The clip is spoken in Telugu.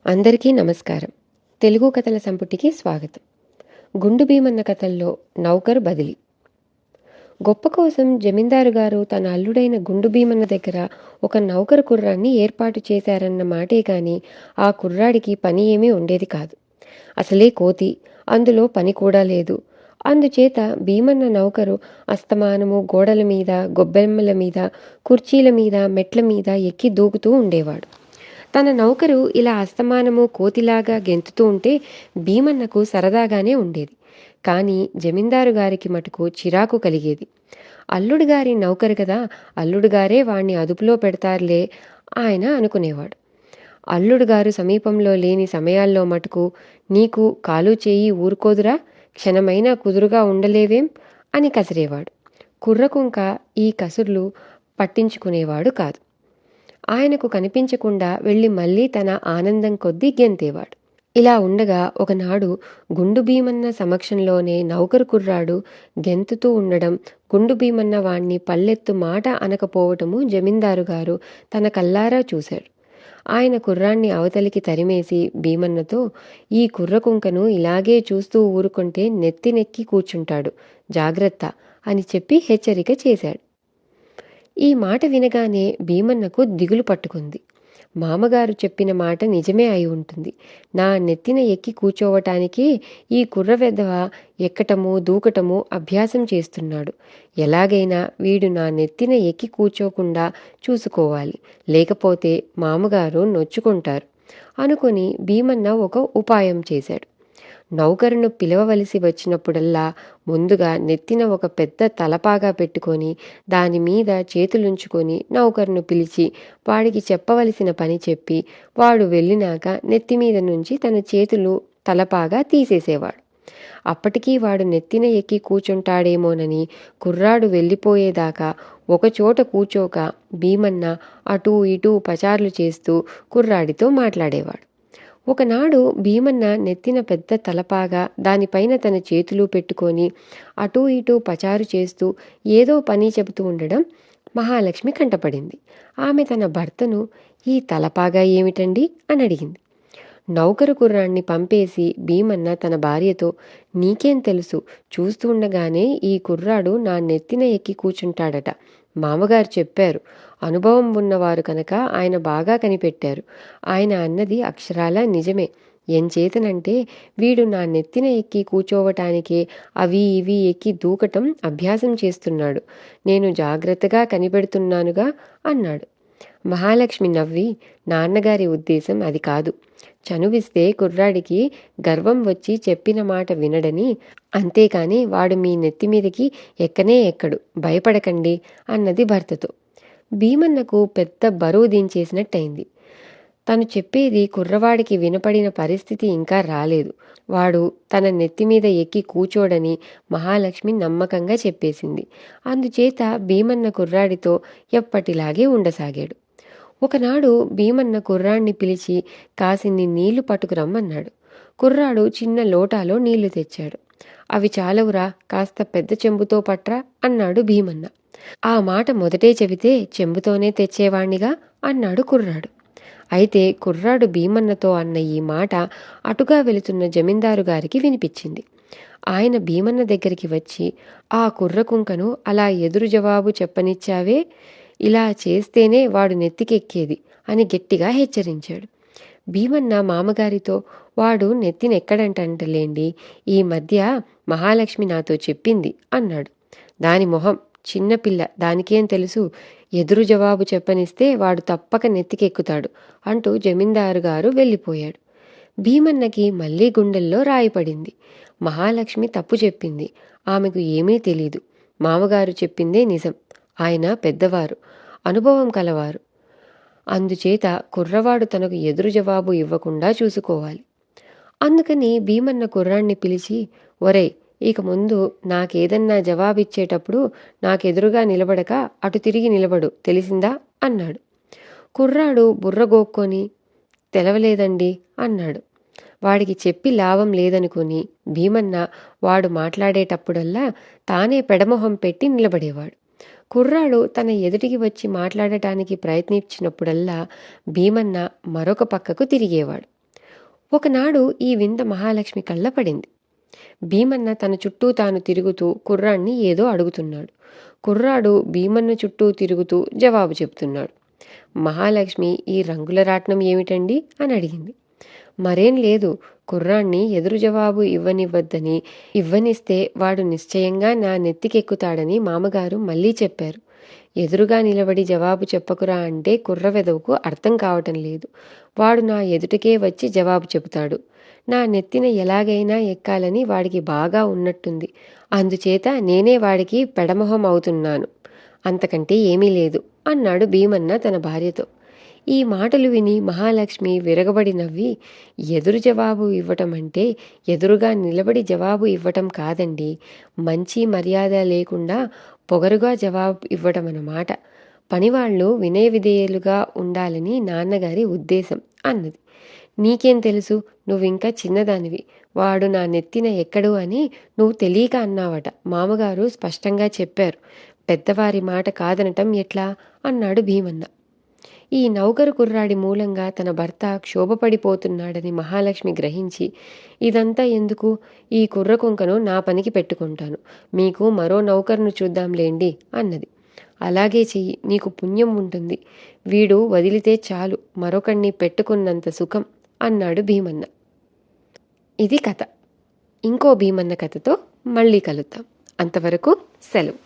అందరికీ నమస్కారం. తెలుగు కథల సంపుటికి స్వాగతం. గుండు భీమన్న కథల్లో నౌకరు బదిలీ. గొప్ప కోసం జమీందారు గారు తన అల్లుడైన గుండు భీమన్న దగ్గర ఒక నౌకరు కుర్రాన్ని ఏర్పాటు చేశారన్న మాటే కాని ఆ కుర్రాడికి పని ఏమీ ఉండేది కాదు. అసలే కోతి, అందులో పని కూడా లేదు. అందుచేత భీమన్న నౌకరు అస్తమానము గోడల మీద, గొబ్బెమ్మల మీద, కుర్చీల మీద, మెట్ల మీద ఎక్కి దూకుతూ ఉండేవాడు. తన నౌకరు ఇలా అస్తమానము కోతిలాగా గెంతుతూ ఉంటే భీమన్నకు సరదాగానే ఉండేది. కానీ జమీందారు గారికి మటుకు చిరాకు కలిగేది. అల్లుడు గారి నౌకరు కదా, అల్లుడు గారే వాణ్ణి అదుపులో పెడతారులే ఆయన అనుకునేవాడు. అల్లుడు గారు సమీపంలో లేని సమయాల్లో మటుకు నీకు కాలు చేయి ఊరుకోదురా, క్షణమైనా కుదురుగా ఉండలేవేం అని కసిరేవాడు. కుర్రకుంక ఈ కసుర్లు పట్టించుకునేవాడు కాదు. ఆయనకు కనిపించకుండా వెళ్ళి మళ్ళీ తన ఆనందం కొద్దీ గెంతేవాడు. ఇలా ఉండగా ఒకనాడు గుండు భీమన్న సమక్షంలోనే నౌకరు కుర్రాడు గెంతుతూ ఉండడం, గుండు భీమన్న వాణ్ణి పల్లెత్తు మాట అనకపోవటము జమీందారు గారు తన కల్లారా చూశాడు. ఆయన కుర్రాన్ని అవతలికి తరిమేసి భీమన్నతో, ఈ కుర్రకుంకను ఇలాగే చూస్తూ ఊరుకుంటే నెత్తినెక్కి కూర్చుంటాడు, జాగ్రత్త అని చెప్పి హెచ్చరిక చేశాడు. ఈ మాట వినగానే భీమన్నకు దిగులు పట్టుకుంది. మామగారు చెప్పిన మాట నిజమే అయి ఉంటుంది. నా నెత్తిన ఎక్కి కూర్చోవటానికి ఈ కుర్రవెధవ ఎక్కటము దూకటము అభ్యాసం చేస్తున్నాడు. ఎలాగైనా వీడు నా నెత్తిన ఎక్కి కూర్చోకుండా చూసుకోవాలి, లేకపోతే మామగారు నొచ్చుకుంటారు అనుకుని భీమన్న ఒక ఉపాయం చేశాడు. నౌకరును పిలవవలసి వచ్చినప్పుడల్లా ముందుగా నెత్తిన ఒక పెద్ద తలపాగా పెట్టుకొని దానిమీద చేతులుంచుకొని నౌకరును పిలిచి వాడికి చెప్పవలసిన పని చెప్పి వాడు వెళ్ళినాక నెత్తిమీద నుంచి తన చేతులు తలపాగా తీసేసేవాడు. అప్పటికీ వాడు నెత్తిన ఎక్కి కూర్చుంటాడేమోనని కుర్రాడు వెళ్ళిపోయేదాకా ఒకచోట కూర్చోక భీమన్న అటూ ఇటూ పచార్లు చేస్తూ కుర్రాడితో మాట్లాడేవాడు. ఒకనాడు భీమన్న నెత్తిన పెద్ద తలపాగా దానిపైన తన చేతులు పెట్టుకొని అటూ ఇటూ పచారు చేస్తూ ఏదో పని చెబుతూ ఉండడం మహాలక్ష్మి కంటపడింది. ఆమె తన భర్తను, ఈ తలపాగా ఏమిటండి అని అడిగింది. నౌకరు కుర్రాన్ని పంపేసి భీమన్న తన భార్యతో, నీకేం తెలుసు, చూస్తుండగానే ఈ కుర్రాడు నా నెత్తిన ఎక్కి కూర్చుంటాడట, మామగారు చెప్పారు, అనుభవం ఉన్నవారు కనుక ఆయన బాగా కనిపెట్టారు. ఆయన అన్నది అక్షరాలా నిజమే. ఎంచేతనంటే వీడు నా నెత్తిన ఎక్కి కూర్చోవటానికే అవి ఇవి ఎక్కి దూకటం అభ్యాసం చేస్తున్నాడు. నేను జాగ్రత్తగా కనిపెడుతున్నానుగా అన్నాడు. మహాలక్ష్మి నవ్వి, నాన్నగారి ఉద్దేశం అది కాదు. చనువిస్తే కుర్రాడికి గర్వం వచ్చి చెప్పిన మాట వినడని, అంతేకాని వాడు మీ నెత్తిమీదకి ఎక్కనే ఎక్కడు, భయపడకండి అన్నది భర్తతో. భీమన్నకు పెద్ద బరువు దించేసినట్టయింది. తను చెప్పేది కుర్రవాడికి వినపడిన పరిస్థితి ఇంకా రాలేదు. వాడు తన నెత్తిమీద ఎక్కి కూచోడని మహాలక్ష్మి నమ్మకంగా చెప్పేసింది. అందుచేత భీమన్న కుర్రాడితో ఎప్పటిలాగే ఉండసాగాడు. ఒకనాడు భీమన్న కుర్రాడిని పిలిచి కాసిన్ని నీళ్లు పట్టుకురమ్మన్నాడు. కుర్రాడు చిన్న లోటాలో నీళ్లు తెచ్చాడు. అవి చాలవురా, కాస్త పెద్ద చెంబుతో పట్రా అన్నాడు భీమన్న. ఆ మాట మొదటే చెబితే చెంబుతోనే తెచ్చేవాణ్ణిగా అన్నాడు కుర్రాడు. అయితే కుర్రాడు భీమన్నతో అన్న ఈ మాట అటుగా వెళుతున్న జమీందారు గారికి వినిపించింది. ఆయన భీమన్న దగ్గరికి వచ్చి, ఆ కుర్రకుంకను అలా ఎదురు జవాబు చెప్పనిచ్చావే, ఇలా చేస్తేనే వాడు నెత్తికెక్కేది అని గట్టిగా హెచ్చరించాడు. భీమన్న మామగారితో, వాడు నెత్తినెక్కడంటంటలేండి, ఈ మధ్య మహాలక్ష్మి నాతో చెప్పింది అన్నాడు. దాని మొహం, చిన్నపిల్ల, దానికేం తెలుసు, ఎదురు జవాబు చెప్పనిస్తే వాడు తప్పక నెత్తికెక్కుతాడు అంటూ జమీందారు గారు వెళ్ళిపోయాడు. భీమన్నకి మళ్ళీ గుండెల్లో రాయిపడింది. మహాలక్ష్మి తప్పు చెప్పింది, ఆమెకు ఏమీ తెలీదు. మామగారు చెప్పిందే నిజం. ఆయన పెద్దవారు, అనుభవం కలవారు. అందుచేత కుర్రవాడు తనకు ఎదురు జవాబు ఇవ్వకుండా చూసుకోవాలి. అందుకని భీమన్న కుర్రాన్ని పిలిచి, ఒరేయ్, ఇక ముందు నాకేదన్నా జవాబిచ్చేటప్పుడు నాకెదురుగా నిలబడక అటు తిరిగి నిలబడు, తెలిసిందా అన్నాడు. కుర్రాడు బుర్రగోక్కొని, తెలవలేదండి అన్నాడు. వాడికి చెప్పి లాభం లేదనుకుని భీమన్న వాడు మాట్లాడేటప్పుడల్లా తానే పెడమొహం పెట్టి నిలబడేవాడు. కుర్రాడు తన ఎదుటికి వచ్చి మాట్లాడటానికి ప్రయత్నించినప్పుడల్లా భీమన్న మరొక పక్కకు తిరిగేవాడు. ఒకనాడు ఈ వింత మహాలక్ష్మి కళ్ళపడింది. భీమన్న తన చుట్టూ తాను తిరుగుతూ కుర్రాణ్ణి ఏదో అడుగుతున్నాడు. కుర్రాడు భీమన్న చుట్టూ తిరుగుతూ జవాబు చెప్తున్నాడు. మహాలక్ష్మి ఈ రంగుల రాట్నం ఏమిటండి అని అడిగింది. మరేం లేదు, కుర్రాణ్ణి ఎదురు జవాబు ఇవ్వనివ్వద్దని, ఇవ్వనిస్తే వాడు నిశ్చయంగా నా నెత్తికెక్కుతాడని మామగారు మళ్ళీ చెప్పారు. ఎదురుగా నిలబడి జవాబు చెప్పకురా అంటే కుర్రవెదవుకు అర్థం కావటం లేదు. వాడు నా ఎదుటికే వచ్చి జవాబు చెబుతాడు. నా నెత్తిన ఎలాగైనా ఎక్కాలని వాడికి బాగా ఉన్నట్టుంది. అందుచేత నేనే వాడికి పెడమొహం అవుతున్నాను. అంతకంటే ఏమీ లేదు అన్నాడు భీమన్న తన భార్యతో. ఈ మాటలు విని మహాలక్ష్మి విరగబడి నవ్వి, ఎదురు జవాబు ఇవ్వటం అంటే ఎదురుగా నిలబడి జవాబు ఇవ్వటం కాదండి, మంచి మర్యాద లేకుండా పొగరుగా జవాబు ఇవ్వటం అన్నమాట. పనివాళ్ళు వినయ విధేయులుగా ఉండాలని నాన్నగారి ఉద్దేశం అన్నది. నీకేం తెలుసు, నువ్వింకా చిన్నదానివి, వాడు నా నెత్తిన ఎక్కడు అని నువ్వు తెలియక అన్నావట. మామగారు స్పష్టంగా చెప్పారు. పెద్దవారి మాట కాదనటం ఎట్లా అన్నాడు భీమన్న. ఈ నౌకరు కుర్రాడి మూలంగా తన భర్త క్షోభపడిపోతున్నాడని మహాలక్ష్మి గ్రహించి, ఇదంతా ఎందుకు, ఈ కుర్ర కుంకను నా పనికి పెట్టుకుంటాను, మీకు మరో నౌకరును చూద్దాంలేండి అన్నది. అలాగే చెయ్యి, నీకు పుణ్యం ఉంటుంది. వీడు వదిలితే చాలు, మరొకణ్ణి పెట్టుకున్నంత సుఖం అన్నాడు భీమన్న. ఇది కథ. ఇంకో భీమన్న కథతో మళ్ళీ కలుద్దాం. అంతవరకు సెలవు.